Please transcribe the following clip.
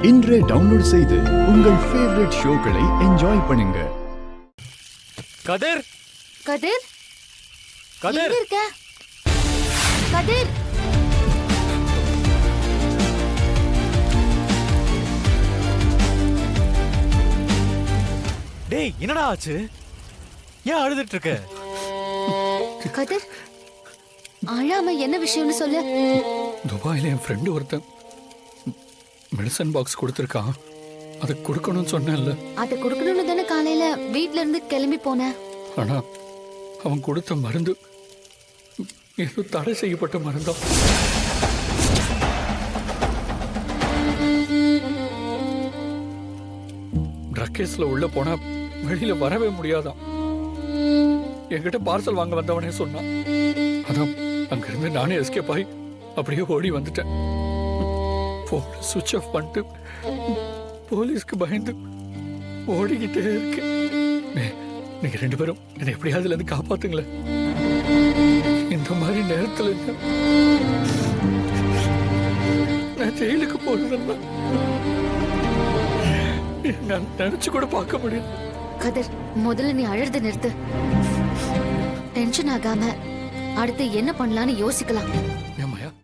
இன்றே டவுன்லோட் செய்து உங்கள் ஃபேவரட் ஷோக்களை என்ஜாய் பண்ணுங்க. கதிர் கதிர் கதிர் எங்க இருக்க? கதிர் டேய் என்னடா ஆச்சு? ஏன் அழுதுட்டு இருக்க? கதிர் அழாம என்ன விஷயம்னு சொல்லு. துபாயில் என் ஃப்ரெண்டு ஒருத்தன் மெடிசன் பாக்ஸ் கொடுத்துருக்கான். அதை கொடுக்கணும்னு சொன்னேன்ல. அதை கொடுக்கணும்னு தானே காலையில வீட்ல இருந்து கிளம்பி போனேன். ஆனா அவன் கொடுத்த மருந்து ஏதோ தடை செய்யப்பட்ட மருந்தா. ட்ரக் கேஸ்ல உள்ள போனா வெளியில வரவே முடியாதான். என்கிட்ட பார்சல் வாங்க வந்தவனே சொன்னான். அதான் அங்கிருந்து நானே எஸ்கேப் ஆகி அப்படியே ஓடி வந்துட்டேன். போன் சுவிட்ச் ஆஃப் பண்ணிட்டு போலீஸ்க்கு பயந்து ஓடிக்கிட்டே இருக்கு. நீங்க ரெண்டு பேரும் என்னை எப்படியாவது இருந்து காப்பாத்துங்களேன். இந்த மாதிரி நேரத்துல நான் ஜெயிலுக்கு போறதுன்னா நான் நினைச்சு கூட பார்க்க முடியும். கதிர் முதல்ல நீ அழுறத நிறுத்து. டென்ஷன் ஆகாம அடுத்து என்ன பண்ணலாம்னு யோசிக்கலாம். என்